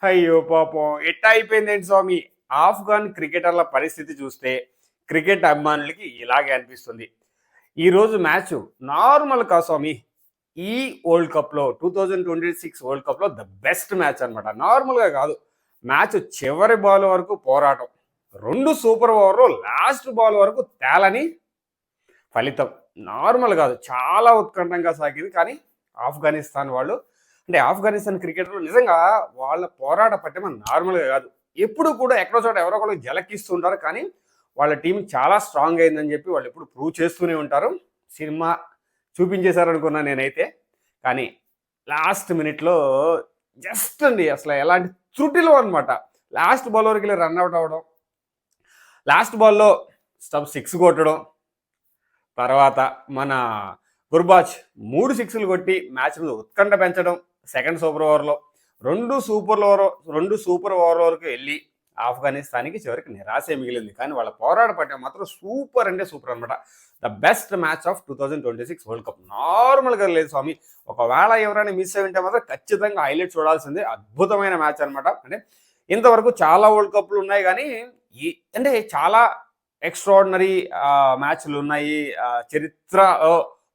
అయ్యో పాపం! ఎట్టా అయిపోయిందేంటి స్వామి? ఆఫ్ఘాన్ క్రికెటర్ల పరిస్థితి చూస్తే క్రికెట్ అభిమానులకి ఇలాగే అనిపిస్తుంది. ఈరోజు మ్యాచు నార్మల్ కాదు స్వామి. ఈ వరల్డ్ కప్‌లో 2026 వరల్డ్ కప్‌లో ద బెస్ట్ మ్యాచ్ అనమాట. నార్మల్‌గా కాదు. మ్యాచ్ చివరి బాల్ వరకు పోరాటం. 2 సూపర్ ఓవర్‌లు లాస్ట్ బాల్ వరకు తేలని ఫలితం. నార్మల్ కాదు. చాలా ఉత్కంఠంగా సాగింది. కానీ ఆఫ్ఘనిస్తాన్ వాళ్ళు అంటే ఆఫ్ఘనిస్తాన్ క్రికెటర్లు నిజంగా వాళ్ళ పోరాట పటిమ నార్మల్‌గా కాదు. ఎప్పుడు కూడా ఎక్కడో చోట ఎవరో ఒకళ్ళు జలకిస్తుంటారు. కానీ వాళ్ళ టీం చాలా స్ట్రాంగ్ అయిందని చెప్పి వాళ్ళు ఎప్పుడు ప్రూవ్ చేస్తూనే ఉంటారు. సినిమా చూపించేశారనుకున్నా నేనైతే. కానీ లాస్ట్ మినిట్‌లో జస్ట్ అండి అసలు ఎలాంటి త్రుటిలో అనమాట. లాస్ట్ బాల్ వరకెళ్ళి రన్ ఔట్ అవ్వడం. లాస్ట్ బాల్‌లో స్టంప్ 6 కొట్టడం. తర్వాత మన గుర్బాజ్ 3 సిక్స్‌లు కొట్టి మ్యాచ్‌ను ఉత్కంఠ పెంచడం. సెకండ్ సూపర్ ఓవర్‌లో 2 సూపర్ ఓవర్ల వరకు వెళ్ళి ఆఫ్ఘనిస్తాన్‌కి చివరికి నిరాశే మిగిలింది. కానీ వాళ్ళ పోరాట పటిమ మాత్రం సూపర్ అంటే సూపర్ అనమాట. The best match of 2026 world cup. నార్మల్‌గా లేదు స్వామి. ఒకవేళ ఎవరైనా మిస్ అయి ఉంటే మాత్రం ఖచ్చితంగా హైలైట్ చూడాల్సిందే. అద్భుతమైన మ్యాచ్ అనమాట. అంటే ఇంతవరకు చాలా వరల్డ్ కప్‌లు ఉన్నాయి గానీ, ఈ అంటే చాలా ఎక్స్ట్రార్డినరీ మ్యాచ్‌లు ఉన్నాయి. చరిత్ర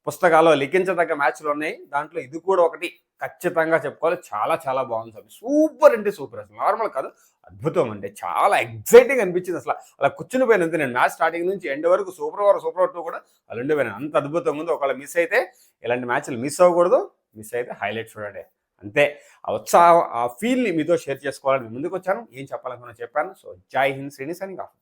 పుస్తకాల్లో లిఖించదగ్గ మ్యాచ్‌లు ఉన్నాయి. దాంట్లో ఇది కూడా ఒకటి ఖచ్చితంగా చెప్పుకోవాలి. చాలా చాలా బాగుంది స్వామి. సూపర్ అంటే సూపర్ అసలు. నార్మల్ కాదు. అద్భుతం అంటే చాలా ఎక్సైటింగ్ అనిపించింది అసల. అలా కూర్చునిపోయాను అంతే నేను. మ్యాచ్ స్టార్టింగ్ నుంచి ఎండ్ వరకు సూపర్ ఓవర్, సూపర్ ఓవర్ 2 కూడా అలా ఉండిపోయాను. అంత అద్భుతంగా ఉంది. ఒకవేళ మిస్ అయితే ఇలాంటి మ్యాచ్‌లు మిస్ అవ్వకూడదు. మిస్ అయితే హైలైట్ చూడండి. అంతే. ఆ ఉత్సాహం, ఆ ఫీల్‌ని మీతో షేర్ చేసుకోవాలని ముందుకొచ్చాను. ఏం చెప్పాలనుకున్నా చెప్పాను. సో జై హింద్ శ్రీని సైనింగ్ ఆఫ్.